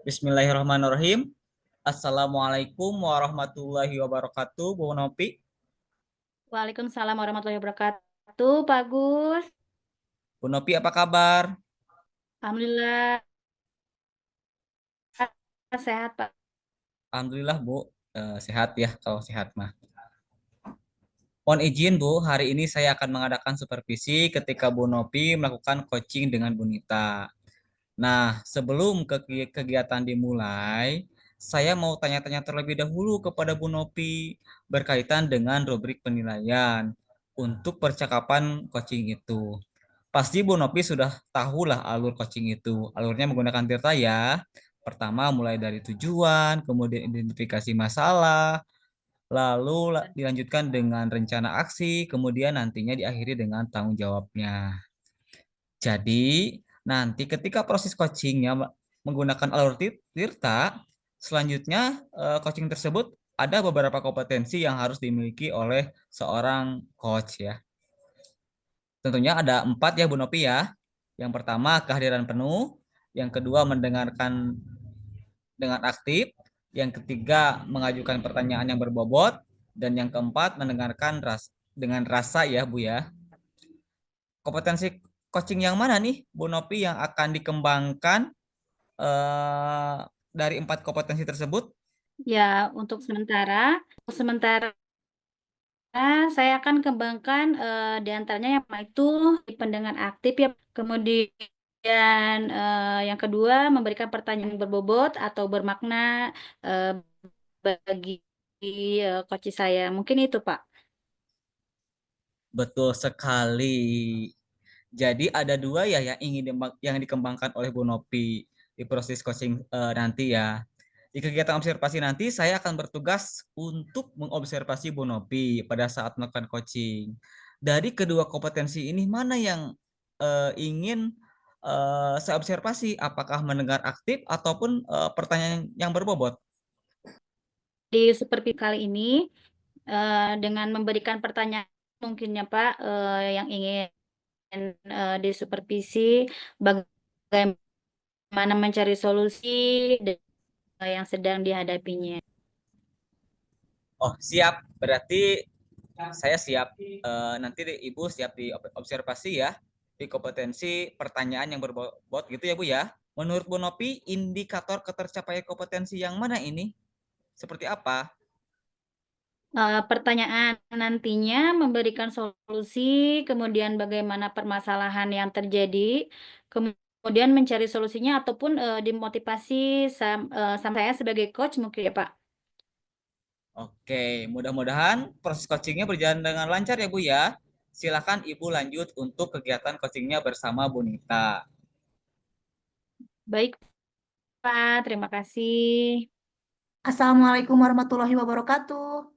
Bismillahirrahmanirrahim. Assalamualaikum warahmatullahi wabarakatuh, Bu Nopi. Waalaikumsalam warahmatullahi wabarakatuh, Pak Gus. Bu Nopi apa kabar? Alhamdulillah sehat, Pak. Alhamdulillah Bu, sehat ya kalau sehat mah. Mohon izin Bu, hari ini saya akan mengadakan supervisi ketika Bu Nopi melakukan coaching dengan Bu Nita. Nah, sebelum kegiatan dimulai, saya mau tanya-tanya terlebih dahulu kepada Bu Nopi berkaitan dengan rubrik penilaian untuk percakapan coaching itu. Pasti Bu Nopi sudah tahulah alur coaching itu. Alurnya menggunakan Tirta ya. Pertama mulai dari tujuan, kemudian identifikasi masalah, lalu dilanjutkan dengan rencana aksi, kemudian nantinya diakhiri dengan tanggung jawabnya. Jadi, nanti ketika proses coachingnya menggunakan alur Tirta, selanjutnya coaching tersebut ada beberapa kompetensi yang harus dimiliki oleh seorang coach ya. Tentunya ada 4 ya Bu Nopi ya. Yang pertama kehadiran penuh, yang kedua mendengarkan dengan aktif, yang ketiga mengajukan pertanyaan yang berbobot, dan yang keempat mendengarkan dengan rasa ya Bu ya. Kompetensi coaching yang mana nih Bu Nopi yang akan dikembangkan dari 4 kompetensi tersebut? Ya, untuk sementara saya akan kembangkan di antaranya yang pertama itu pendengar aktif ya. Kemudian yang kedua memberikan pertanyaan yang berbobot atau bermakna eh, bagi coach saya. Mungkin itu, Pak. Betul sekali. Jadi ada dua ya yang dikembangkan oleh Bu Nopi di proses coaching nanti ya. Di kegiatan observasi nanti saya akan bertugas untuk mengobservasi Bu Nopi pada saat melakukan coaching. Dari kedua kompetensi ini mana yang ingin saya observasi? Apakah mendengar aktif ataupun pertanyaan yang berbobot? Di seperti kali ini dengan memberikan pertanyaan mungkinnya Pak yang ingin disupervisi bagaimana mencari solusi yang sedang dihadapinya. Oh, siap. Berarti saya siap. Nanti Ibu siap di observasi ya di kompetensi pertanyaan yang berbobot gitu ya Bu ya. Menurut Bu Nopi, indikator ketercapaian kompetensi yang mana ini? Seperti apa? Pertanyaan nantinya memberikan solusi, kemudian bagaimana permasalahan yang terjadi, kemudian mencari solusinya ataupun dimotivasi sama saya sebagai coach mungkin ya Pak. Oke, mudah-mudahan proses coachingnya berjalan dengan lancar ya Bu ya. Silakan Ibu lanjut untuk kegiatan coachingnya bersama Bu Nita. Baik Pak, terima kasih. Assalamualaikum warahmatullahi wabarakatuh.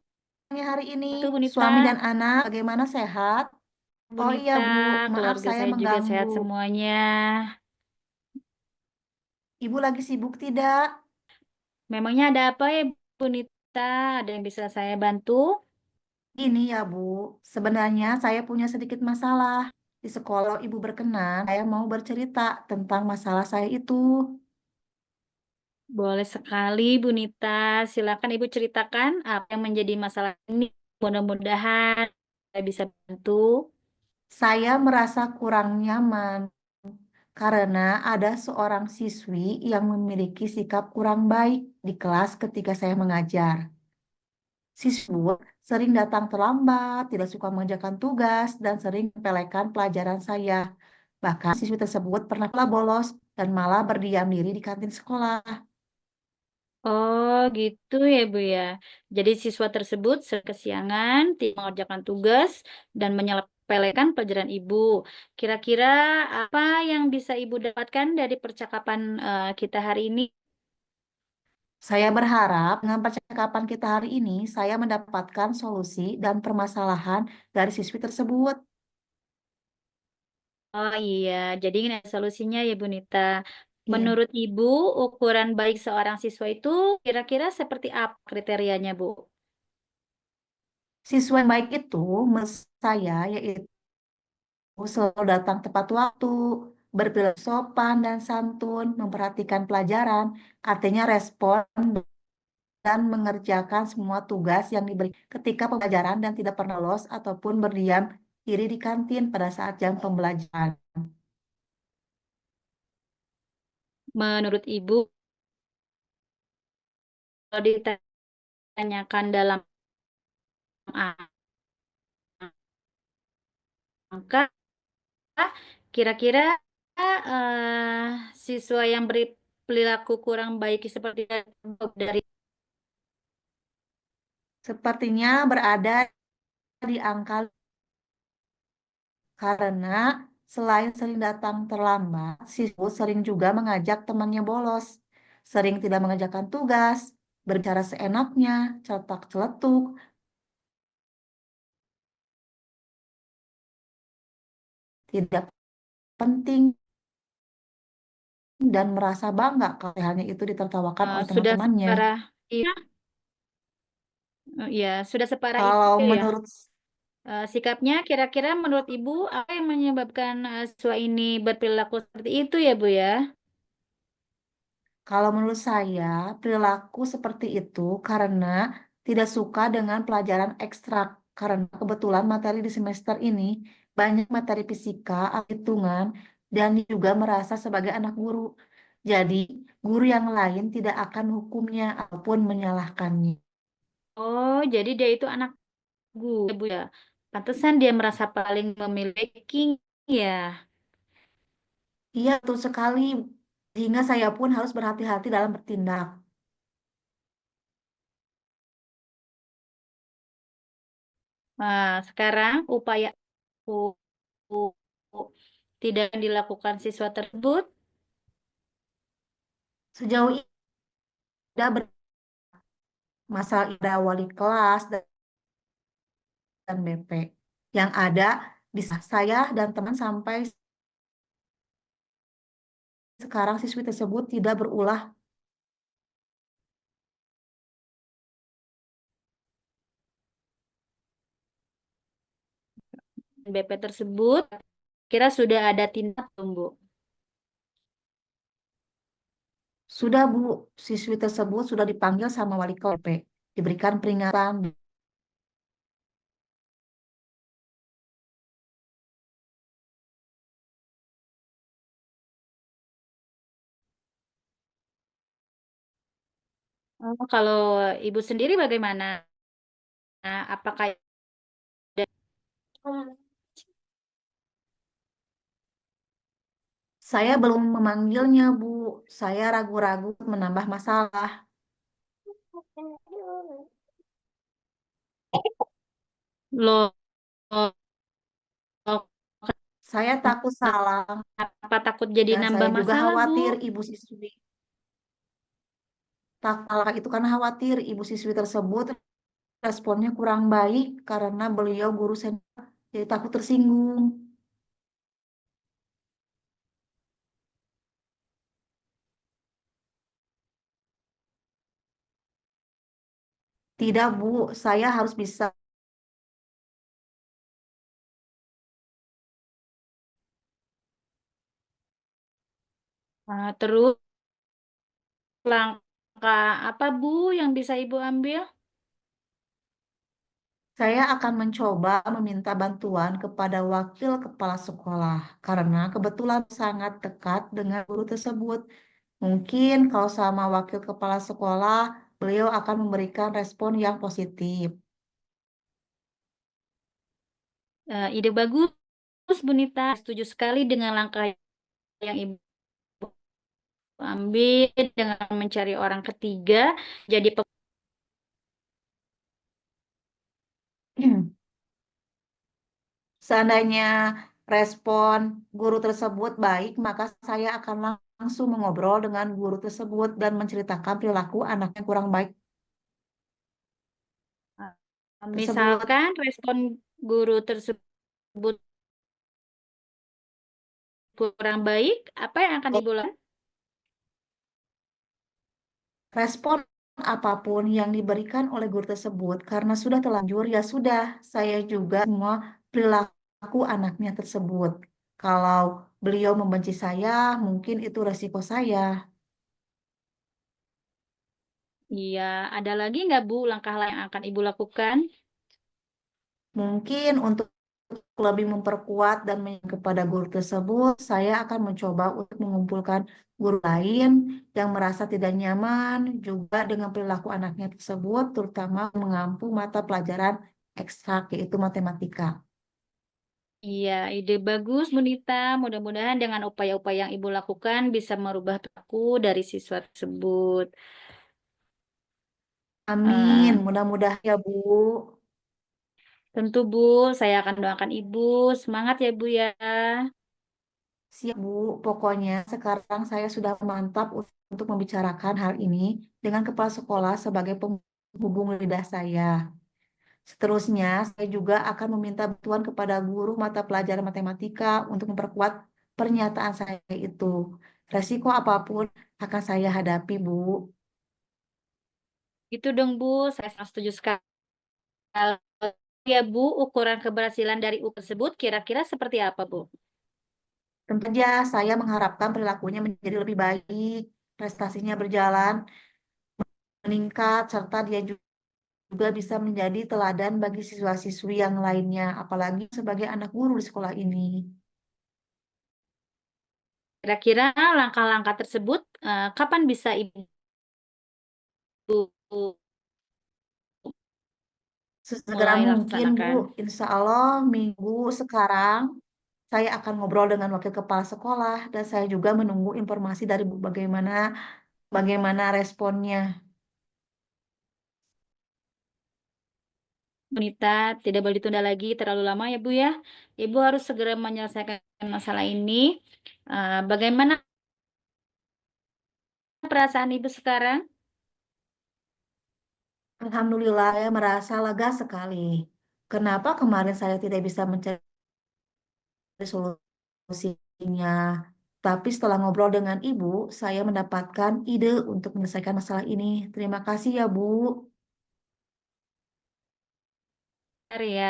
Hari ini Itu Bu Nita, suami dan anak bagaimana sehat? Bu Oh iya Nita, Bu, maaf keluarga saya saya juga mengganggu. sehat semuanya. Ibu lagi sibuk tidak? Memangnya ada apa ya Bu Nita? Ada yang bisa saya bantu? Ini ya Bu, sebenarnya saya punya sedikit masalah. Di sekolah Ibu berkenan, saya mau bercerita tentang masalah saya itu. Boleh sekali, Bu Nita. Silakan Ibu ceritakan apa yang menjadi masalah ini. Mudah-mudahan saya bisa bantu. Saya merasa kurang nyaman karena ada seorang siswi yang memiliki sikap kurang baik di kelas ketika saya mengajar. Siswa sering datang terlambat, tidak suka mengerjakan tugas, dan sering menyepelekan pelajaran saya. Bahkan siswi tersebut pernah bolos dan malah berdiam diri di kantin sekolah. Oh, gitu ya, Bu ya. Jadi siswa tersebut sering kesiangan, tidak mengerjakan tugas, dan menyepelekan pelajaran Ibu. Kira-kira apa yang bisa Ibu dapatkan dari percakapan kita hari ini? Saya berharap dengan percakapan kita hari ini, saya mendapatkan solusi dan permasalahan dari siswi tersebut. Oh iya, jadi ini solusinya ya, Bu Nita. Iya. Menurut Ibu, ukuran baik seorang siswa itu kira-kira seperti apa kriterianya, Bu? Siswa yang baik itu menurut saya yaitu selalu datang tepat waktu, berperilaku sopan dan santun, memperhatikan pelajaran, artinya respon dan mengerjakan semua tugas yang diberi ketika pembelajaran dan tidak pernah lolos ataupun berdiam diri di kantin pada saat jam pembelajaran. Menurut Ibu, kalau ditanyakan dalam angka, kira-kira siswa yang beri perilaku kurang baik seperti dari Sepertinya berada di angka karena selain sering datang terlambat, siswa sering juga mengajak temannya bolos, sering tidak mengerjakan tugas, berbicara seenaknya, cetak-celetuk, tidak penting, dan merasa bangga kalau halnya itu ditertawakan oleh sudah teman-temannya. separah iya, ya sudah separah itu Kalau ya. menurut Sikapnya kira-kira menurut Ibu apa yang menyebabkan siswa ini berperilaku seperti itu ya, Bu ya? Kalau menurut saya, perilaku seperti itu karena tidak suka dengan pelajaran ekstra. Karena kebetulan materi di semester ini banyak materi fisika, hitungan, dan dia juga merasa sebagai anak guru. Jadi, guru yang lain tidak akan hukumnya ataupun menyalahkannya. Oh, jadi dia itu anak gue, Bu ya. Pantesan dia merasa paling memiliki ya. Iya, betul sekali. Sehingga saya pun harus berhati-hati dalam bertindak. Nah, sekarang upaya u- u- tidak dilakukan siswa tersebut. Sejauh ini ada masalah ada wali kelas dan BP. Yang ada bisa saya dan teman sampai sekarang siswi tersebut tidak berulah. BP tersebut, kira sudah ada tindak belum, Bu? Sudah Bu, siswi tersebut sudah dipanggil sama wali kelas BP, diberikan peringatan. Oh, kalau Ibu sendiri bagaimana? Apakah Saya belum memanggilnya Bu, saya ragu-ragu menambah masalah. lo Saya takut salah kenapa takut jadi dan saya nambah juga masalah, Bu? khawatir ibu siswi. Tak salah itu karena khawatir ibu siswi tersebut responnya kurang baik karena beliau guru senior, jadi takut tersinggung. Tidak Bu, saya harus bisa. Terus langkah apa, Bu, yang bisa Ibu ambil? Saya akan mencoba meminta bantuan kepada wakil kepala sekolah karena kebetulan sangat dekat dengan guru tersebut. Mungkin kalau sama wakil kepala sekolah, beliau akan memberikan respon yang positif. Ide bagus, Bu Nita. Setuju sekali dengan langkah yang Ibu ambil dengan mencari orang ketiga. Jadi Seandainya respon guru tersebut baik, maka saya akan langsung mengobrol dengan guru tersebut dan menceritakan perilaku anak yang kurang baik tersebut. misalkan respon guru tersebut kurang baik, apa yang akan Ibu lakukan? Respon apapun yang diberikan oleh guru tersebut karena sudah terlanjur, ya sudah, saya juga semua perilaku anaknya tersebut. Kalau beliau membenci saya, mungkin itu resiko saya. Iya, ada lagi nggak Bu langkah lain yang akan Ibu lakukan? Mungkin untuk lebih memperkuat dan kepada guru tersebut, saya akan mencoba untuk mengumpulkan guru lain yang merasa tidak nyaman juga dengan perilaku anaknya tersebut, terutama mengampu mata pelajaran ekstrak yaitu matematika. Iya, ide bagus, Bu Nita. Mudah-mudahan dengan upaya-upaya yang Ibu lakukan bisa merubah perilaku dari siswa tersebut. Amin, Eh, mudah-mudahan ya Bu. tentu, Bu, saya akan doakan Ibu. Semangat ya, Bu ya. Siap Bu, pokoknya sekarang saya sudah mantap untuk membicarakan hal ini dengan kepala sekolah sebagai penghubung lidah saya. Seterusnya, saya juga akan meminta bantuan kepada guru mata pelajaran matematika untuk memperkuat pernyataan saya itu. Resiko apapun akan saya hadapi, Bu. Itu dong, Bu. Saya sangat setuju sekali. Ya, Bu, ukuran keberhasilan dari U tersebut kira-kira seperti apa, Bu? Tentu saja saya mengharapkan perilakunya menjadi lebih baik, prestasinya berjalan, meningkat, serta dia juga bisa menjadi teladan bagi siswa-siswi yang lainnya, apalagi sebagai anak guru di sekolah ini. Kira-kira langkah-langkah tersebut kapan bisa Ibu Sesegera mulai mungkin, Bu. laksanakan? Insya Allah minggu sekarang saya akan ngobrol dengan wakil kepala sekolah dan saya juga menunggu informasi dari Bu bagaimana bagaimana responnya. Wanita tidak boleh ditunda lagi terlalu lama ya Bu ya. Ibu harus segera menyelesaikan masalah ini. Bagaimana perasaan Ibu sekarang? Alhamdulillah, saya merasa lega sekali. Kenapa kemarin saya tidak bisa mencari solusinya? Tapi setelah ngobrol dengan Ibu, saya mendapatkan ide untuk menyelesaikan masalah ini. Terima kasih ya, Bu. Bentar ya.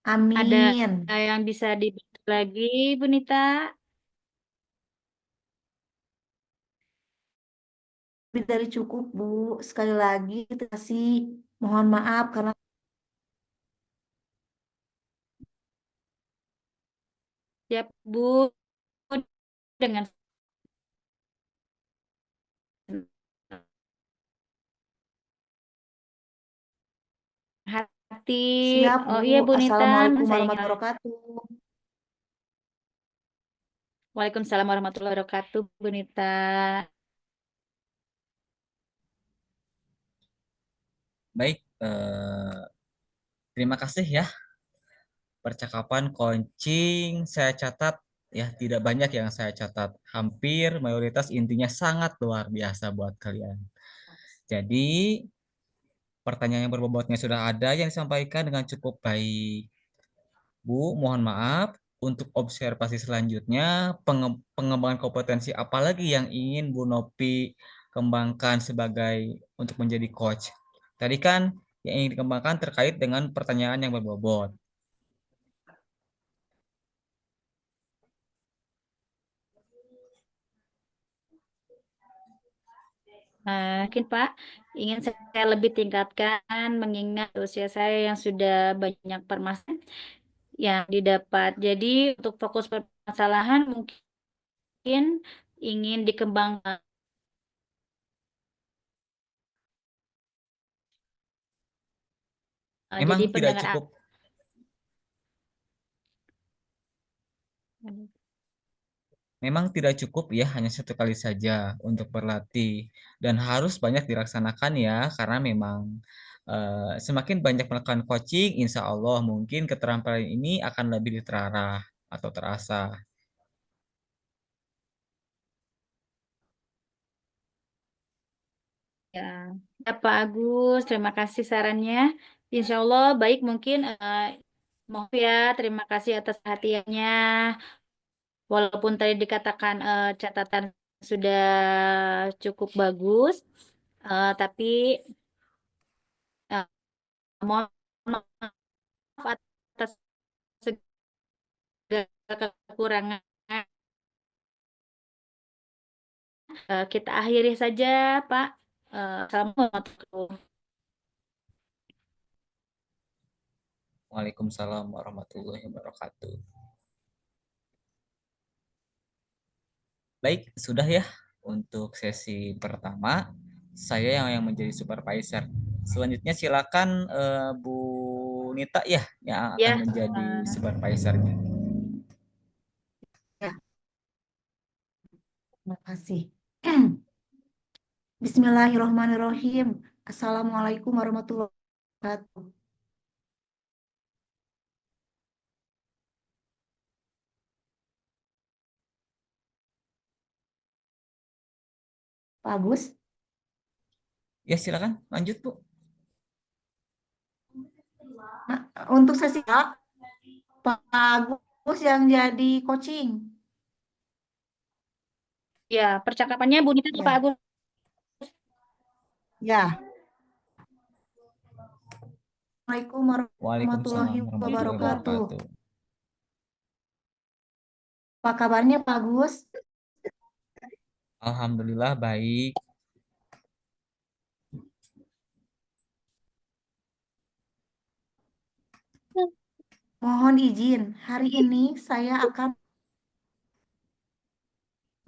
Ada Amin. yang bisa dibantu lagi, Bu Nita? Lebih dari cukup, Bu. Sekali lagi, terima kasih. Mohon maaf karena Siap Bu, dengan senang hati. siap, Oh Bu. iya Bu Nita, Assalamualaikum saya ingin. warahmatullahi wabarakatuh. Waalaikumsalam warahmatullahi wabarakatuh, Bu Nita. Baik, terima kasih ya. Percakapan coaching saya catat ya, tidak banyak yang saya catat. Hampir mayoritas intinya sangat luar biasa buat kalian. Jadi pertanyaan yang berbobotnya sudah ada yang disampaikan dengan cukup baik. Bu, mohon maaf untuk observasi selanjutnya, pengembangan kompetensi apa lagi yang ingin Bu Nopi kembangkan sebagai untuk menjadi coach. Tadi kan yang ingin dikembangkan terkait dengan pertanyaan yang berbobot. Mungkin Pak ingin saya lebih tingkatkan mengingat usia saya yang sudah banyak permasalahan yang didapat. Jadi untuk fokus permasalahan mungkin ingin dikembangkan. Memang Jadi tidak pendengar cukup, aktif. memang tidak cukup ya hanya satu kali saja untuk berlatih dan harus banyak dilaksanakan ya karena memang semakin banyak melakukan coaching, insya Allah mungkin keterampilan ini akan lebih diterarah atau terasa. Ya, ya Pak Agus, terima kasih sarannya. Insya Allah baik mungkin maaf ya, terima kasih atas perhatiannya. Walaupun tadi dikatakan catatan sudah cukup bagus, tapi eh, mohon maaf atas segala kekurangan. Kita akhiri saja, Pak. Assalamualaikum. Waalaikumsalam warahmatullahi wabarakatuh. Baik, sudah ya untuk sesi pertama. Saya yang menjadi supervisor. Selanjutnya silakan Bu Nita ya yang akan Ya, menjadi supervisornya. Ya, terima kasih. Bismillahirrahmanirrahim. Assalamualaikum warahmatullahi wabarakatuh. Pak Agus. Ya silakan lanjut Bu. Nah, untuk sesi A, Pak Agus yang jadi coaching. ya percakapannya Bu Nita atau Pak Ya, Agus? ya. Assalamualaikum Waalaikumsalam warahmatullahi warahmatullahi wabarakatuh. wabarakatuh. Apa kabarnya Pak Agus? Alhamdulillah baik. Mohon izin, hari ini saya akan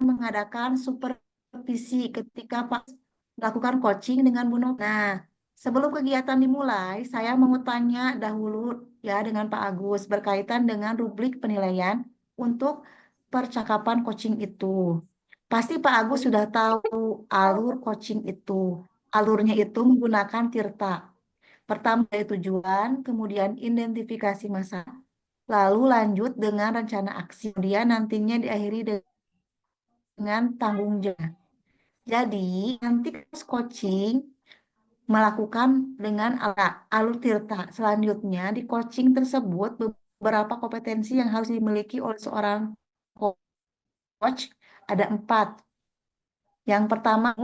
mengadakan supervisi ketika Pak melakukan coaching dengan Bu Novi. Nah, sebelum kegiatan dimulai, saya mau tanya dahulu ya dengan Pak Agus berkaitan dengan rubrik penilaian untuk percakapan coaching itu. Pasti Pak Agus sudah tahu alur coaching itu. Alurnya itu menggunakan Tirta. Pertama dari tujuan, kemudian identifikasi masalah, lalu lanjut dengan rencana aksi. Kemudian nantinya diakhiri dengan tanggung jawab. Jadi, nanti coaching melakukan dengan alur Tirta. Selanjutnya, di coaching tersebut beberapa kompetensi yang harus dimiliki oleh seorang coach ada 4. Yang pertama,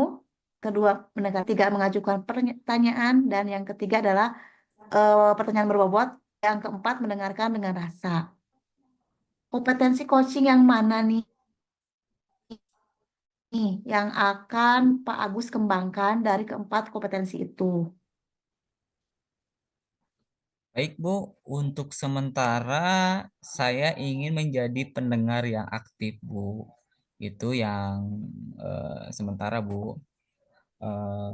kedua, tiga mengajukan pertanyaan, dan yang ketiga adalah pertanyaan berbobot. Yang keempat, mendengarkan dengan rasa. Kompetensi coaching yang mana nih yang akan Pak Agus kembangkan dari keempat kompetensi itu? Baik Bu, untuk sementara saya ingin menjadi pendengar yang aktif Bu. Itu yang sementara Bu. Eh,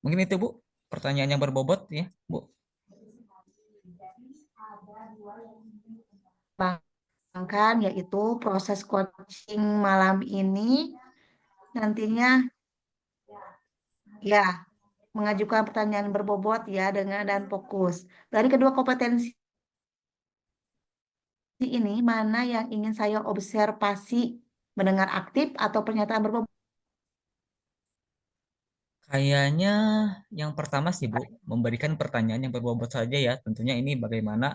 Mungkin itu Bu, pertanyaan yang berbobot ya Bu. Kembangkan yaitu proses coaching malam ini nantinya ya mengajukan pertanyaan berbobot ya dengan dan fokus. Dari kedua kompetensi ini mana yang ingin saya observasi, mendengar aktif atau pernyataan berbobot? Kayaknya yang pertama sih Bu, memberikan pertanyaan yang berbobot saja ya. Tentunya ini bagaimana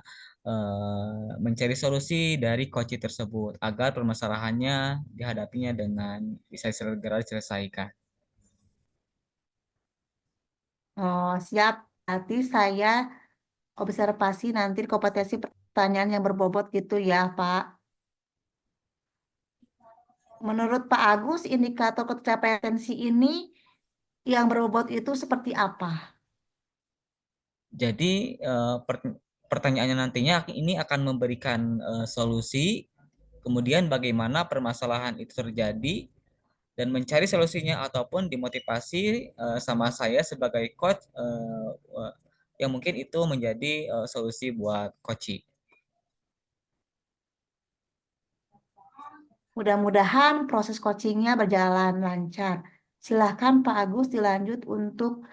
mencari solusi dari coach tersebut agar permasalahannya dihadapinya dengan bisa segera diselesaikan. Oh, siap. Nanti saya observasi nanti kompetensi pertanyaan yang berbobot gitu ya, Pak. Menurut Pak Agus, indikator pencapaian tensi ini yang berbobot itu seperti apa? Jadi pertanyaannya nantinya ini akan memberikan solusi, kemudian bagaimana permasalahan itu terjadi dan mencari solusinya ataupun dimotivasi sama saya sebagai coach yang mungkin itu menjadi solusi buat coaching. Mudah-mudahan proses coachingnya berjalan lancar. Silahkan Pak Agus dilanjut untuk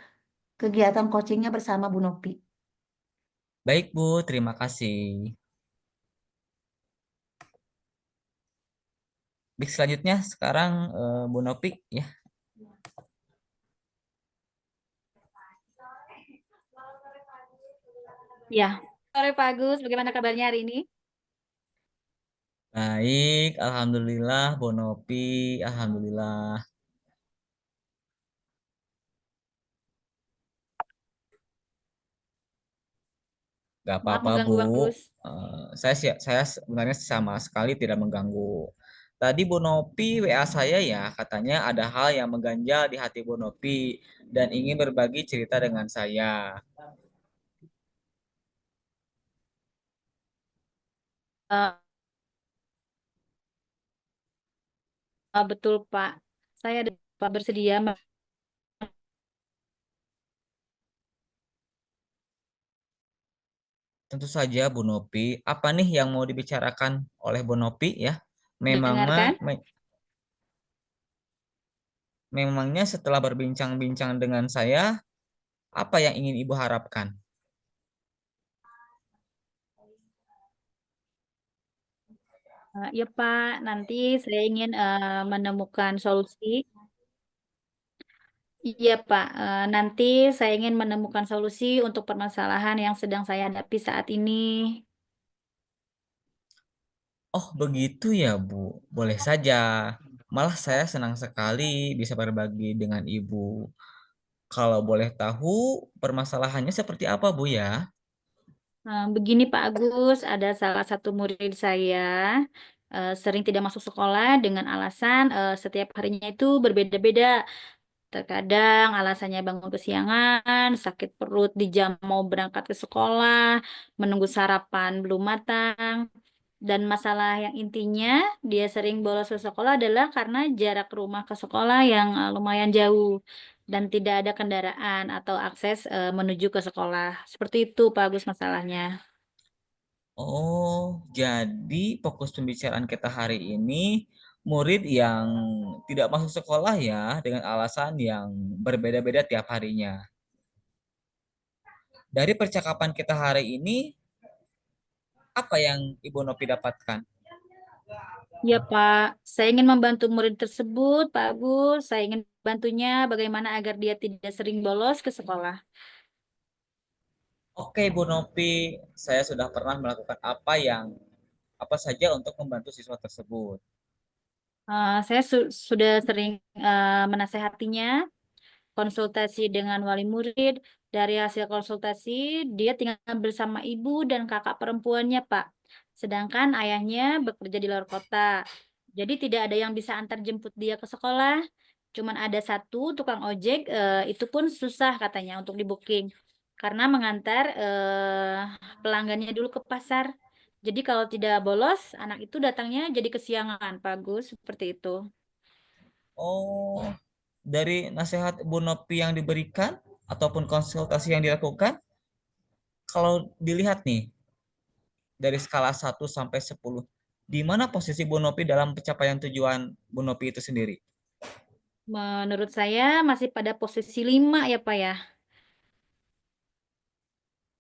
kegiatan coachingnya bersama Bu Nopi. Baik Bu, terima kasih. Baik, selanjutnya sekarang Bu Nopik ya. Ya, sore Pak Agus, bagaimana kabarnya hari ini? Baik, Alhamdulillah Bu Nopi, Alhamdulillah. Gak Maaf apa-apa Bu. mengganggu Pak Agus. Saya sebenarnya sama sekali tidak mengganggu. Tadi Bu Nopi WA saya ya, katanya ada hal yang mengganjal di hati Bu Nopi dan ingin berbagi cerita dengan saya. Eh, betul Pak, saya ada Pak bersedia. Tentu saja Bu Nopi, apa nih yang mau dibicarakan oleh Bu Nopi ya? Memangnya, Mendengarkan? memangnya setelah berbincang-bincang dengan saya, apa yang ingin Ibu harapkan? Ya Pak, nanti saya ingin menemukan solusi. Iya Pak, nanti saya ingin menemukan solusi untuk permasalahan yang sedang saya hadapi saat ini. Oh, begitu ya, Bu. Boleh saja. Malah saya senang sekali bisa berbagi dengan Ibu. Kalau boleh tahu, permasalahannya seperti apa, Bu ya? Begini Pak Agus, ada salah satu murid saya sering tidak masuk sekolah dengan alasan setiap harinya itu berbeda-beda. Terkadang alasannya bangun kesiangan, sakit perut di jam mau berangkat ke sekolah, menunggu sarapan belum matang. Dan masalah yang intinya dia sering bolos ke sekolah adalah karena jarak rumah ke sekolah yang lumayan jauh dan tidak ada kendaraan atau akses menuju ke sekolah. Seperti itu Pak Agus masalahnya. Oh, jadi fokus pembicaraan kita hari ini murid yang tidak masuk sekolah ya dengan alasan yang berbeda-beda tiap harinya. Dari percakapan kita hari ini, apa yang Ibu Nopi dapatkan? Ya Pak, saya ingin membantu murid tersebut, Pak Agus. Saya ingin bantunya bagaimana agar dia tidak sering bolos ke sekolah. Oke, Bu Nopi, saya sudah pernah melakukan apa saja untuk membantu siswa tersebut. Saya sudah sering menasehatinya, konsultasi dengan wali murid. Dari hasil konsultasi, dia tinggal bersama ibu dan kakak perempuannya, Pak. Sedangkan ayahnya bekerja di luar kota. Jadi tidak ada yang bisa antar jemput dia ke sekolah. Cuman ada satu tukang ojek, itu pun susah katanya untuk di booking. Karena mengantar pelanggannya dulu ke pasar. Jadi kalau tidak bolos, anak itu datangnya jadi kesiangan, Pak Gus, seperti itu. Oh, dari nasihat Bu Nopi yang diberikan ataupun konsultasi yang dilakukan, kalau dilihat nih dari skala 1 sampai 10, di mana posisi Bu Nopi dalam pencapaian tujuan Bu Nopi itu sendiri? Menurut saya masih pada posisi 5 ya Pak ya.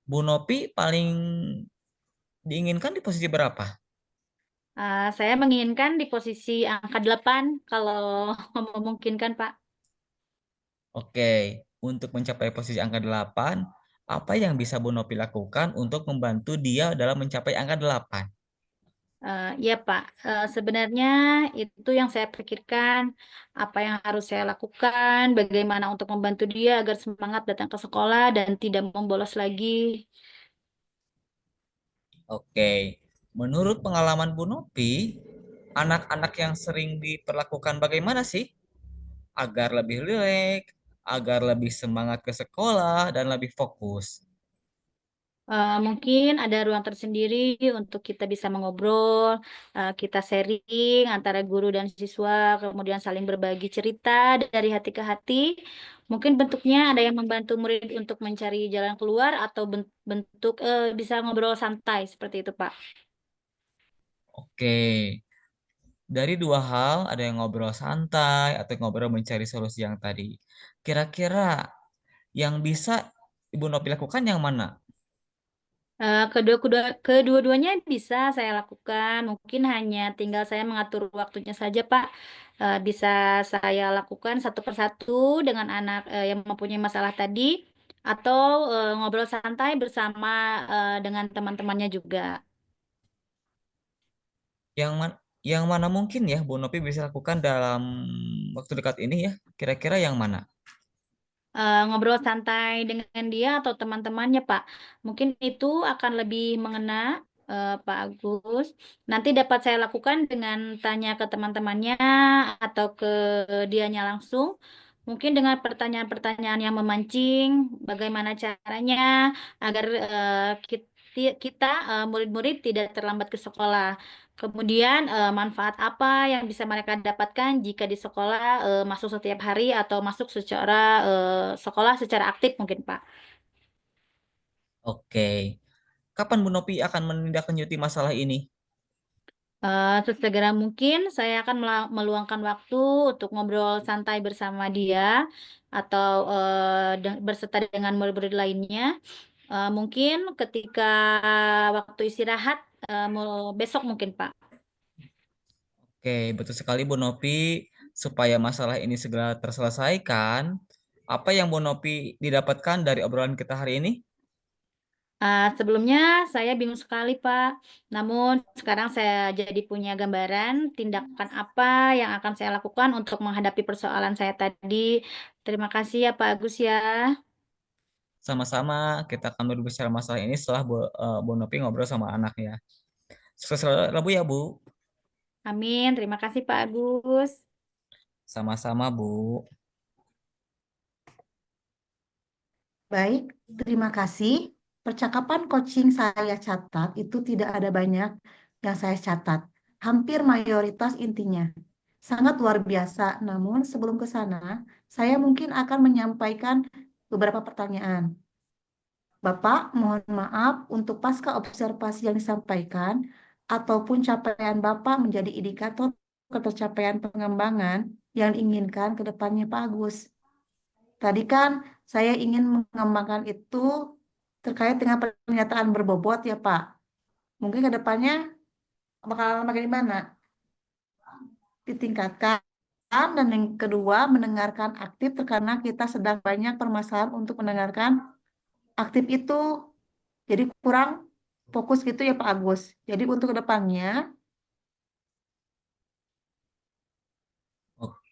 Bu Nopi paling diinginkan di posisi berapa? Saya menginginkan di posisi angka 8 kalau memungkinkan Pak. Oke, untuk mencapai posisi angka 8, apa yang bisa Bu Nopi lakukan untuk membantu dia dalam mencapai angka 8? Ya Pak, sebenarnya itu yang saya pikirkan, apa yang harus saya lakukan, bagaimana untuk membantu dia agar semangat datang ke sekolah dan tidak membolos lagi. Oke, menurut pengalaman Bu Nopi, anak-anak yang sering diperlakukan bagaimana sih agar lebih rileks, agar lebih semangat ke sekolah dan lebih fokus? Mungkin ada ruang tersendiri untuk kita bisa mengobrol, kita sharing antara guru dan siswa, kemudian saling berbagi cerita dari hati ke hati. Mungkin bentuknya ada yang membantu murid untuk mencari jalan keluar atau bentuk bisa ngobrol santai seperti itu, Pak. Oke, dari dua hal, ada yang ngobrol santai atau ngobrol mencari solusi yang tadi. Kira-kira yang bisa Ibu Nopi lakukan yang mana? Kedua-duanya bisa saya lakukan. Mungkin hanya tinggal saya mengatur waktunya saja, Pak. Bisa saya lakukan satu persatu dengan anak yang mempunyai masalah tadi, atau ngobrol santai bersama dengan teman-temannya juga. Yang mana mungkin ya Bu Nopi bisa lakukan dalam waktu dekat ini ya? Kira-kira yang mana? Ngobrol santai dengan dia atau teman-temannya, Pak. Mungkin itu akan lebih mengena, Pak Agus. Nanti dapat saya lakukan dengan tanya ke teman-temannya atau ke dianya langsung. Mungkin dengan pertanyaan-pertanyaan yang memancing, bagaimana caranya agar kita murid-murid tidak terlambat ke sekolah. Kemudian manfaat apa yang bisa mereka dapatkan jika di sekolah masuk setiap hari atau masuk secara sekolah secara aktif mungkin Pak. Oke. Kapan Bu Nopi akan menindaklanjuti masalah ini? Sesegera mungkin saya akan meluangkan waktu untuk ngobrol santai bersama dia atau berserta dengan murid-murid lainnya. Mungkin ketika waktu istirahat besok mungkin Pak. Oke, betul sekali Bu Nopi. Supaya masalah ini segera terselesaikan, apa yang Bu Nopi didapatkan dari obrolan kita hari ini? Sebelumnya saya bingung sekali, Pak. Namun sekarang saya jadi punya gambaran tindakan apa yang akan saya lakukan untuk menghadapi persoalan saya tadi. Terima kasih ya, Pak Agus ya. Sama-sama kita akan berbicara masalah ini setelah Bu Nopi ngobrol sama anak ya. Sukses selalu Bu ya Bu. Amin. Terima kasih, Pak Agus. Sama-sama Bu. Baik, terima kasih. Percakapan coaching saya catat itu tidak ada banyak yang saya catat. Hampir mayoritas intinya. Sangat luar biasa. Namun sebelum ke sana, saya mungkin akan menyampaikan beberapa pertanyaan. Bapak, mohon maaf untuk pasca observasi yang disampaikan ataupun capaian Bapak menjadi indikator ketercapaian pengembangan yang diinginkan ke depannya Pak Agus. Tadi kan saya ingin mengembangkan itu terkait dengan pernyataan berbobot ya Pak. Mungkin ke depannya bakalan bagaimana? Ditingkatkan dan yang kedua mendengarkan aktif karena kita sedang banyak permasalahan untuk mendengarkan aktif itu. Jadi kurang fokus gitu ya Pak Agus. Jadi untuk ke depannya Oke.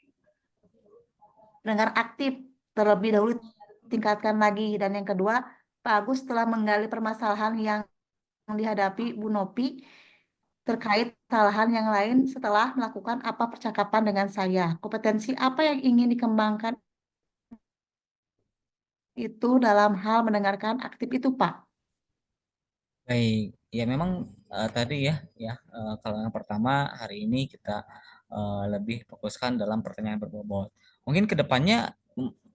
mendengar aktif terlebih dahulu tingkatkan lagi. Dan yang kedua, Pak Agus telah menggali permasalahan yang dihadapi Bu Nopi terkait kesalahan yang lain setelah melakukan apa percakapan dengan saya. Kompetensi apa yang ingin dikembangkan itu dalam hal mendengarkan aktif itu, Pak. Baik, ya memang tadi kalau yang pertama hari ini kita lebih fokuskan dalam pertanyaan berbobot. Mungkin kedepannya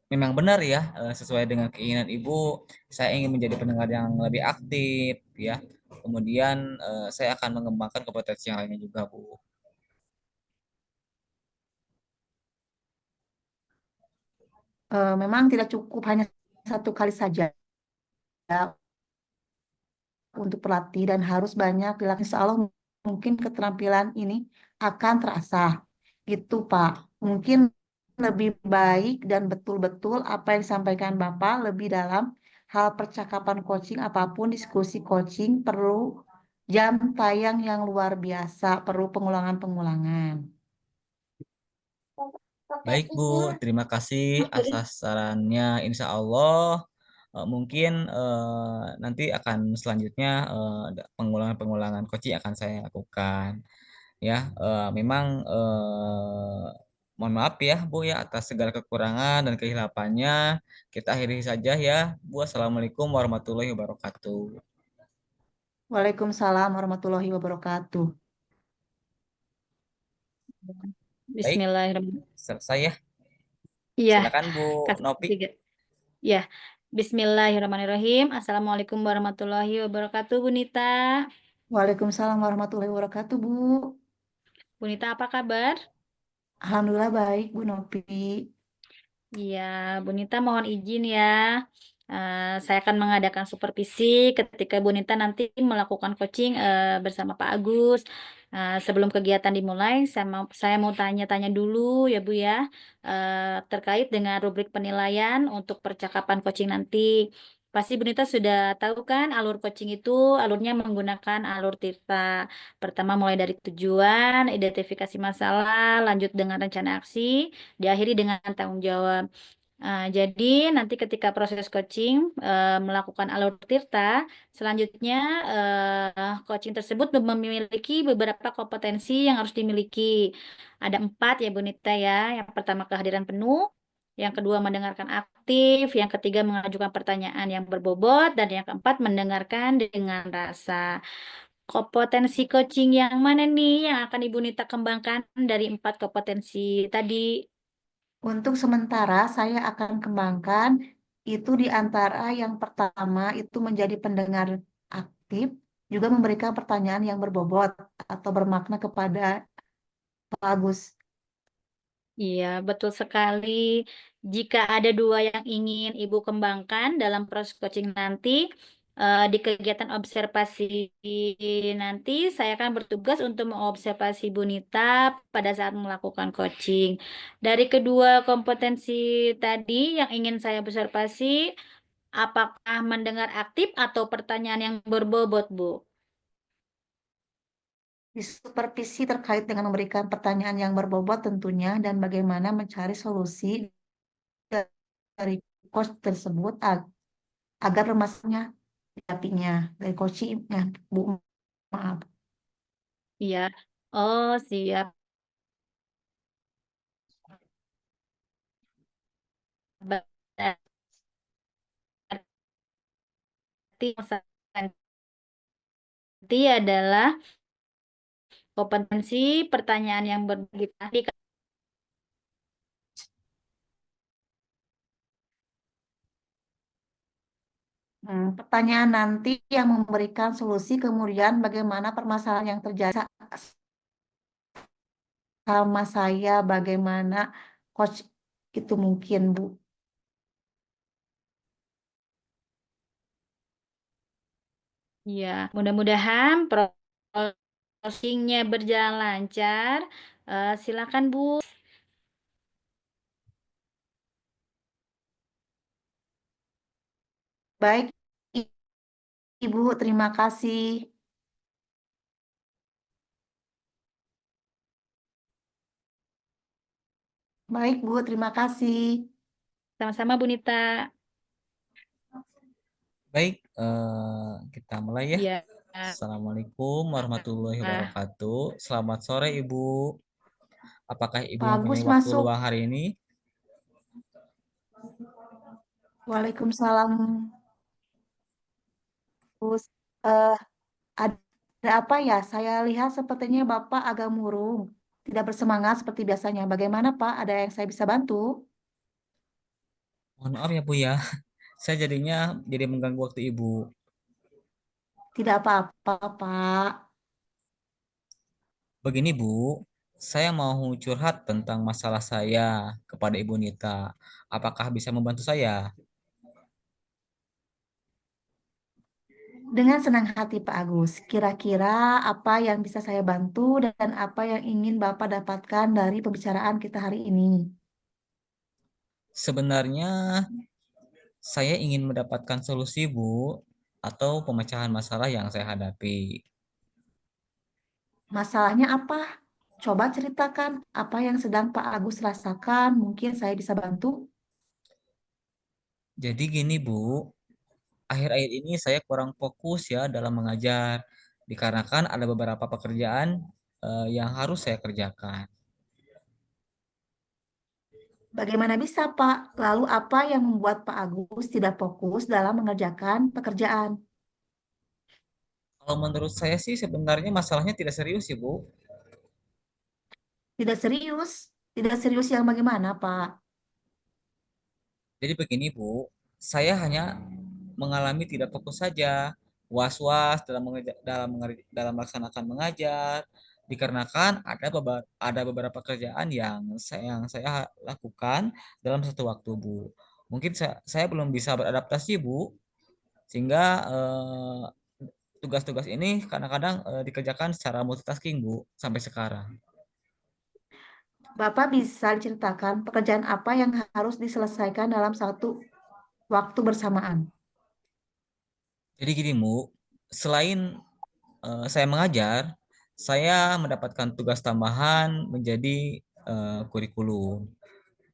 memang benar ya, sesuai dengan keinginan Ibu, saya ingin menjadi pendengar yang lebih aktif ya. Kemudian saya akan mengembangkan kompetensi yang lainnya juga, Bu. Memang tidak cukup hanya satu kali saja untuk pelatih dan harus banyak dilakukan. Insya Allah mungkin keterampilan ini akan terasa. Gitu, Pak. Mungkin lebih baik dan betul-betul apa yang disampaikan Bapak lebih dalam hal percakapan coaching apapun, diskusi coaching perlu jam tayang yang luar biasa, perlu pengulangan-pengulangan. Baik, Bu. Terima kasih atas sarannya. Insya Allah mungkin nanti akan selanjutnya pengulangan-pengulangan coaching akan saya lakukan. Ya, memang mohon maaf ya Bu ya atas segala kekurangan dan kehilafannya. Kita akhiri saja ya Bu. Assalamualaikum warahmatullahi wabarakatuh. Waalaikumsalam warahmatullahi wabarakatuh. Baik, Bismillahirrahmanirrahim. selesai ya. Iya, Silakan Bu kasih Nopi. tiga. Ya, Bismillahirrahmanirrahim. Assalamualaikum warahmatullahi wabarakatuh, Bu Nita. Waalaikumsalam warahmatullahi wabarakatuh, Bu. Bu Nita, apa kabar? Alhamdulillah baik, Bu Nopi. Iya, Bu Nita mohon izin ya. Saya akan mengadakan supervisi ketika Bu Nita nanti melakukan coaching bersama Pak Agus. Sebelum kegiatan dimulai, saya mau tanya-tanya dulu ya Bu ya, terkait dengan rubrik penilaian untuk percakapan coaching nanti. Pasti Bu Nita sudah tahu kan alur coaching itu alurnya menggunakan alur Tirta. Pertama mulai dari tujuan, identifikasi masalah, lanjut dengan rencana aksi, diakhiri dengan tanggung jawab. Jadi nanti ketika proses coaching melakukan alur tirta, selanjutnya coaching tersebut memiliki beberapa kompetensi yang harus dimiliki. Ada 4 ya Bu Nita ya. Yang pertama kehadiran penuh, yang kedua mendengarkan aktif, yang ketiga mengajukan pertanyaan yang berbobot, dan yang keempat mendengarkan dengan rasa. Kompetensi coaching yang mana nih yang akan Ibu Nita kembangkan dari 4 kompetensi tadi? Untuk sementara saya akan kembangkan itu di antara yang pertama itu menjadi pendengar aktif, juga memberikan pertanyaan yang berbobot atau bermakna kepada Pak Agus. Iya, betul sekali. Jika ada 2 yang ingin Ibu kembangkan dalam proses coaching nanti, di kegiatan observasi nanti, saya akan bertugas untuk mengobservasi Bu Nita pada saat melakukan coaching. Dari kedua kompetensi tadi yang ingin saya observasi, apakah mendengar aktif atau pertanyaan yang berbobot, Bu? Di supervisi terkait dengan memberikan pertanyaan yang berbobot tentunya dan bagaimana mencari solusi dari coach tersebut agar lemasnya hatinya dari coachingnya, Bu. Maaf. Iya. Oh, siap. Berarti nanti adalah kompetensi pertanyaan yang berbagi tadi. Pertanyaan nanti yang memberikan solusi kemudian bagaimana permasalahan yang terjadi sama saya, bagaimana coach itu mungkin, Bu. Ya, mudah-mudahan prosesnya berjalan lancar. Silakan Bu. Baik, Ibu, terima kasih. Baik, Bu, terima kasih. Sama-sama Bu Nita. Baik, kita mulai ya. Ya. Assalamualaikum warahmatullahi wabarakatuh. Selamat sore Ibu. Apakah Ibu Pak Agus mempunyai waktu masuk. luang hari ini? Waalaikumsalam, Gus. Eh, ada apa ya? Saya lihat sepertinya Bapak agak murung, tidak bersemangat seperti biasanya. Bagaimana, Pak? Ada yang saya bisa bantu? Mohon maaf ya Bu ya. Saya jadinya jadi mengganggu waktu Ibu. Tidak apa-apa, Pak. Begini Bu, saya mau curhat tentang masalah saya kepada Ibu Nita. Apakah bisa membantu saya? Dengan senang hati, Pak Agus. Kira-kira apa yang bisa saya bantu dan apa yang ingin Bapak dapatkan dari pembicaraan kita hari ini? Sebenarnya saya ingin mendapatkan solusi Bu atau pemecahan masalah yang saya hadapi. Masalahnya apa? Coba ceritakan apa yang sedang Pak Agus rasakan. Mungkin saya bisa bantu. Jadi gini Bu, akhir-akhir ini saya kurang fokus ya dalam mengajar dikarenakan ada beberapa pekerjaan yang harus saya kerjakan. Bagaimana bisa, Pak? Lalu apa yang membuat Pak Agus tidak fokus dalam mengerjakan pekerjaan? Kalau menurut saya sih sebenarnya masalahnya tidak serius sih, Bu. Tidak serius? Tidak serius yang bagaimana, Pak? Jadi begini, Bu, saya hanya mengalami tidak fokus saja, was-was dalam melaksanakan mengajar, dikarenakan ada beberapa kerjaan yang saya lakukan dalam satu waktu, Bu. Mungkin saya belum bisa beradaptasi, Bu, sehingga tugas-tugas ini kadang-kadang dikerjakan secara multitasking, Bu, sampai sekarang. Bapak bisa diceritakan pekerjaan apa yang harus diselesaikan dalam satu waktu bersamaan? Jadi gini, Bu, selain saya mengajar, saya mendapatkan tugas tambahan menjadi kurikulum.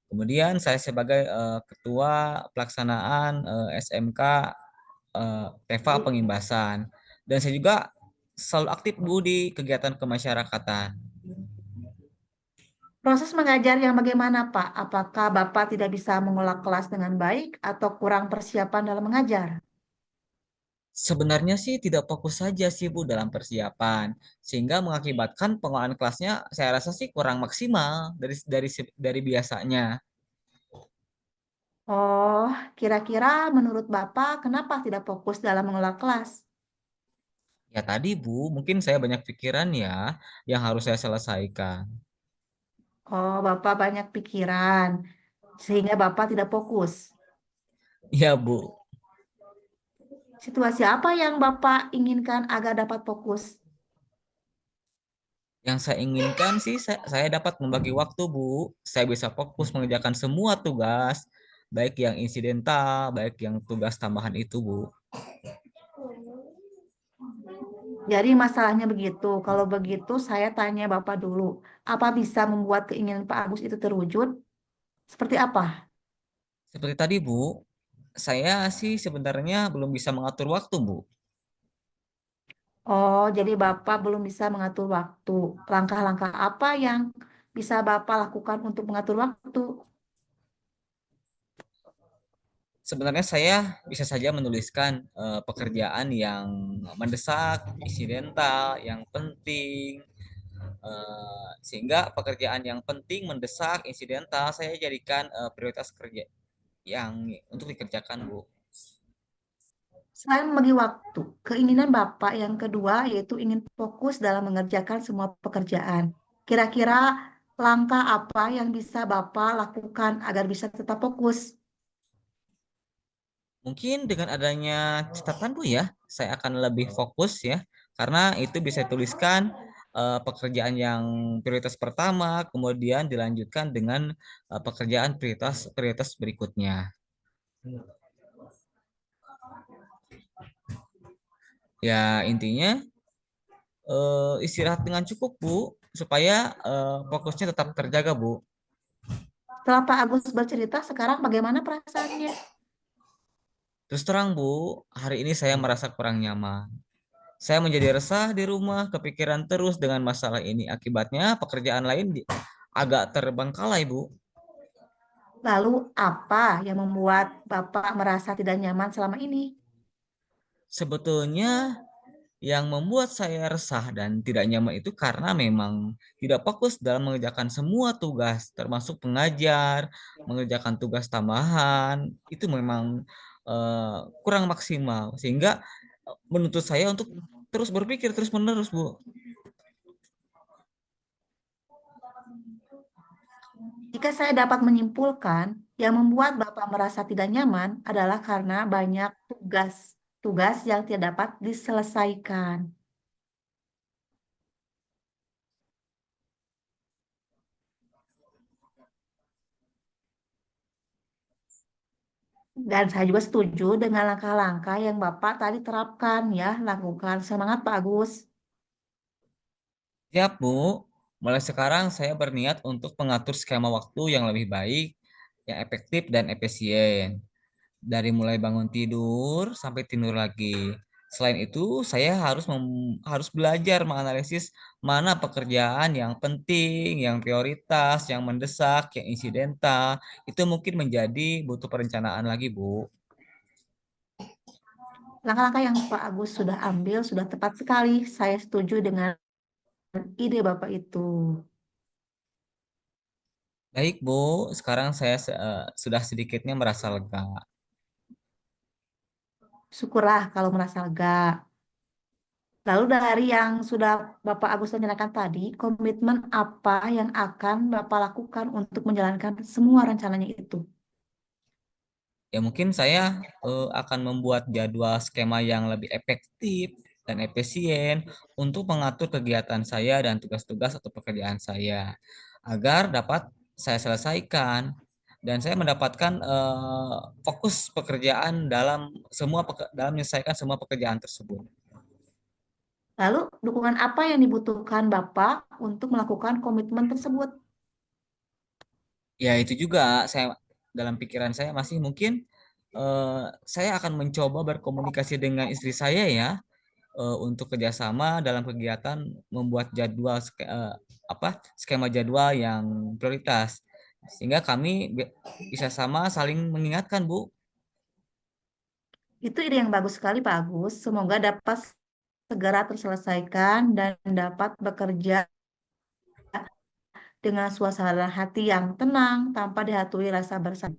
Kemudian saya sebagai ketua pelaksanaan SMK TEVA Pengimbasan. Dan saya juga selalu aktif, Bu, di kegiatan kemasyarakatan. Proses mengajar yang bagaimana, Pak? Apakah Bapak tidak bisa mengolah kelas dengan baik atau kurang persiapan dalam mengajar? Sebenarnya sih tidak fokus saja sih, Bu, dalam persiapan, sehingga mengakibatkan pengelolaan kelasnya saya rasa sih kurang maksimal dari biasanya. Oh, kira-kira menurut Bapak kenapa tidak fokus dalam mengolah kelas? Ya tadi, Bu, mungkin saya banyak pikiran ya yang harus saya selesaikan. Oh, Bapak banyak pikiran, sehingga Bapak tidak fokus. Ya, Bu. Situasi apa yang Bapak inginkan agar dapat fokus? Yang saya inginkan sih saya dapat membagi waktu, Bu. Saya bisa fokus mengerjakan semua tugas, baik yang insidental, baik yang tugas tambahan itu, Bu. Jadi masalahnya begitu. Kalau begitu, saya tanya Bapak dulu, apa bisa membuat keinginan Pak Agus itu terwujud? Seperti apa? Seperti tadi, Bu, saya sih sebenarnya belum bisa mengatur waktu, Bu. Oh, jadi Bapak belum bisa mengatur waktu. Langkah-langkah apa yang bisa Bapak lakukan untuk mengatur waktu? Sebenarnya saya bisa saja menuliskan pekerjaan yang mendesak, insidental, yang penting, sehingga pekerjaan yang penting, mendesak, insidental saya jadikan prioritas kerja yang untuk dikerjakan, Bu. Selain membagi waktu, keinginan Bapak yang kedua yaitu ingin fokus dalam mengerjakan semua pekerjaan. Kira-kira langkah apa yang bisa Bapak lakukan agar bisa tetap fokus? Mungkin dengan adanya catatan, Bu, ya, saya akan lebih fokus ya, karena itu bisa tuliskan pekerjaan yang prioritas pertama, kemudian dilanjutkan dengan pekerjaan prioritas prioritas berikutnya. Ya, intinya istirahat dengan cukup, Bu, supaya fokusnya tetap terjaga, Bu. Setelah Pak Agus bercerita, sekarang bagaimana perasaannya? Terus terang, Bu, hari ini saya merasa kurang nyaman. Saya menjadi resah di rumah, kepikiran terus dengan masalah ini. Akibatnya pekerjaan lain agak terbengkalai, Bu. Lalu apa yang membuat Bapak merasa tidak nyaman selama ini? Sebetulnya yang membuat saya resah dan tidak nyaman itu karena memang tidak fokus dalam mengerjakan semua tugas, termasuk pengajar, mengerjakan tugas tambahan, itu memang kurang maksimal. Sehingga menuntut saya untuk terus berpikir terus-menerus, Bu. Jika saya dapat menyimpulkan, yang membuat Bapak merasa tidak nyaman adalah karena banyak tugas yang tidak dapat diselesaikan. Dan saya juga setuju dengan langkah-langkah yang Bapak tadi terapkan ya, lakukan. Semangat Pak Agus. Siap, Bu. Mulai sekarang saya berniat untuk mengatur skema waktu yang lebih baik, yang efektif dan efisien. Dari mulai bangun tidur sampai tidur lagi. Selain itu, saya harus belajar menganalisis mana pekerjaan yang penting, yang prioritas, yang mendesak, yang insidental. Itu mungkin menjadi butuh perencanaan lagi, Bu. Langkah-langkah yang Pak Agus sudah ambil sudah tepat sekali. Saya setuju dengan ide Bapak itu. Baik, Bu. Sekarang saya sudah sedikitnya merasa lega. Syukurlah kalau merasa lega. Lalu dari yang sudah Bapak Agus rencanakan tadi, komitmen apa yang akan Bapak lakukan untuk menjalankan semua rencananya itu? Ya mungkin saya akan membuat jadwal skema yang lebih efektif dan efisien untuk mengatur kegiatan saya dan tugas-tugas atau pekerjaan saya agar dapat saya selesaikan dan saya mendapatkan fokus pekerjaan dalam menyelesaikan semua pekerjaan tersebut. Lalu dukungan apa yang dibutuhkan Bapak untuk melakukan komitmen tersebut? Ya itu juga saya dalam pikiran saya masih mungkin saya akan mencoba berkomunikasi dengan istri saya ya untuk kerjasama dalam kegiatan membuat jadwal skema jadwal yang prioritas sehingga kami bisa sama saling mengingatkan Bu. Itu ide yang bagus sekali Pak Agus. Semoga dapat segera terselesaikan dan dapat bekerja dengan suasana hati yang tenang tanpa dihantui rasa bersalah.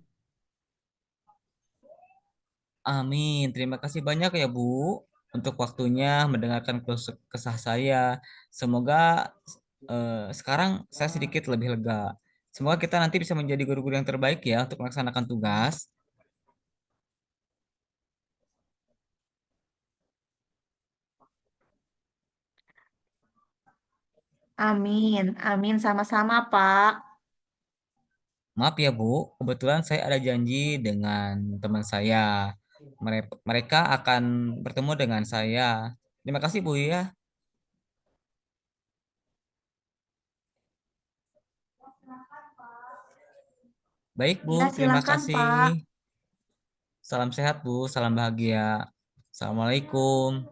Amin. Terima kasih banyak ya Bu untuk waktunya mendengarkan kesah saya. Semoga sekarang saya sedikit lebih lega. Semoga kita nanti bisa menjadi guru-guru yang terbaik ya untuk melaksanakan tugas. Amin, amin sama-sama Pak. Maaf ya Bu, kebetulan saya ada janji dengan teman saya. Mereka akan bertemu dengan saya. Terima kasih Bu ya. Baik Bu, Ya terima silakan kasih. Pak. Salam sehat Bu, salam bahagia. Assalamualaikum.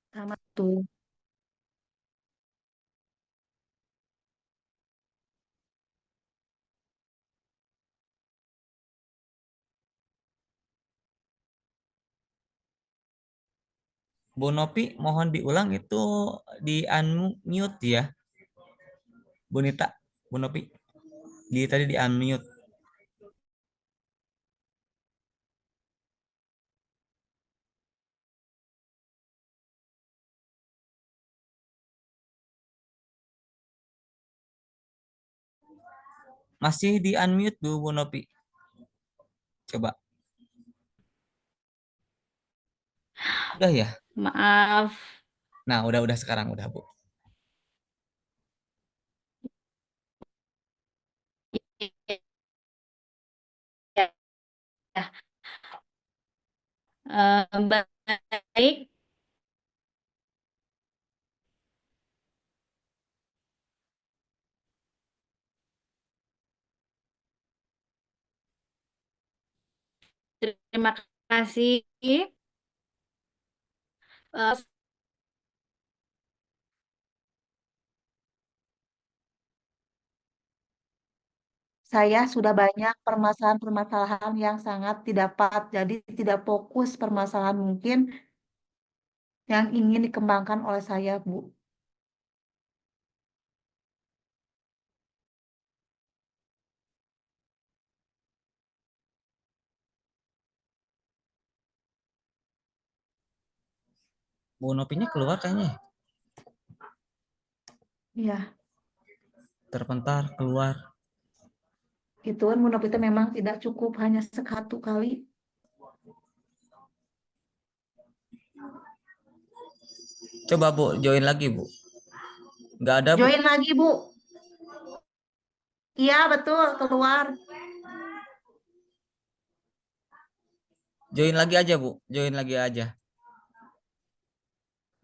Sama tuh. Bu Nopi, mohon diulang itu di unmute ya. Bu Nita, Bu Nopi, tadi di unmute. Masih di unmute Bu Nopi. Coba. Udah ya? Maaf. Nah, udah sekarang udah Bu. Ya, baik. Terima kasih. Eh, Saya sudah banyak permasalahan-permasalahan yang sangat didapat, jadi tidak fokus permasalahan mungkin yang ingin dikembangkan oleh saya, Bu. Bu Nopinya keluar kayaknya. Iya, Terpentar keluar. itu kan menurut kita memang tidak cukup hanya satu kali. Coba Bu, join lagi Bu. Nggak ada Bu. Join lagi, Bu. Iya, betul, keluar. Join lagi aja Bu. Join lagi aja.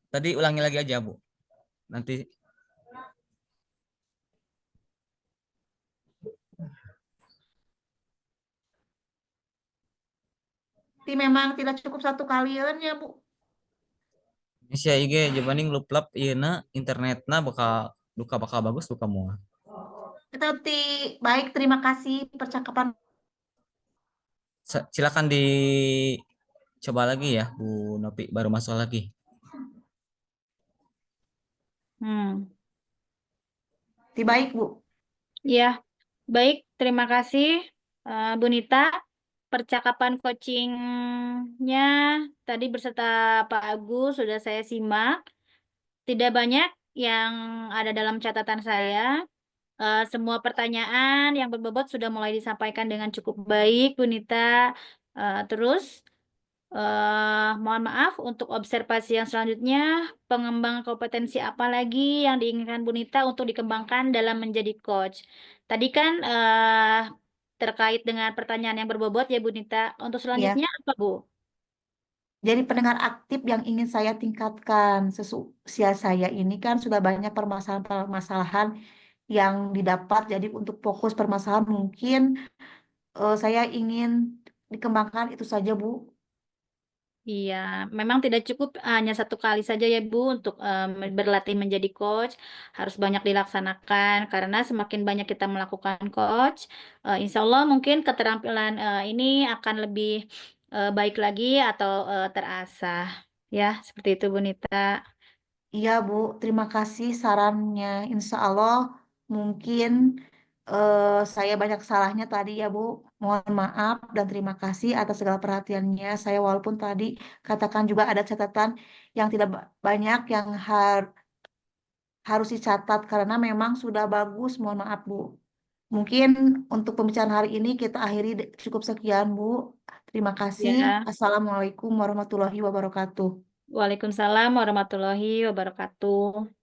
Tadi ulangi lagi aja Bu. Nanti memang tidak cukup satu kalian ya, Bu. Sia IG jabaning luplap ieu internetna bakal bakal bagus buka moal. Tapi baik, terima kasih percakapan. Silakan dicoba lagi ya Bu Nopi baru masuk lagi. Hmm. Baik, Bu. Ya, baik. Terima kasih, Bu Nita. Percakapan coachingnya tadi beserta Pak Agus sudah saya simak. Tidak banyak yang ada dalam catatan saya. Semua pertanyaan yang berbobot sudah mulai disampaikan dengan cukup baik, Bu Nita. Terus, mohon maaf untuk observasi yang selanjutnya, pengembangan kompetensi apa lagi yang diinginkan Bu Nita untuk dikembangkan dalam menjadi coach? Tadi kan terkait dengan pertanyaan yang berbobot ya Bu Nita. Untuk Ya. selanjutnya apa Bu? Jadi pendengar aktif yang ingin saya tingkatkan seusia saya ini kan sudah banyak permasalahan-permasalahan yang didapat. Jadi untuk fokus permasalahan mungkin saya ingin dikembangkan itu saja, Bu. Iya, memang tidak cukup hanya satu kali saja ya Bu untuk berlatih menjadi coach. Harus banyak dilaksanakan karena semakin banyak kita melakukan coach, insya Allah mungkin keterampilan ini akan lebih baik lagi atau terasah. Ya, seperti itu Bu Nita. Iya, Bu. Terima kasih sarannya. Insya Allah mungkin saya banyak salahnya tadi ya, Bu. Mohon maaf dan terima kasih atas segala perhatiannya. Saya walaupun tadi katakan juga ada catatan yang tidak banyak yang harus dicatat karena memang sudah bagus. Mohon maaf, Bu. Mungkin untuk pembicaraan hari ini kita akhiri cukup sekian, Bu. Terima kasih. Ya, Assalamualaikum warahmatullahi wabarakatuh. Waalaikumsalam warahmatullahi wabarakatuh.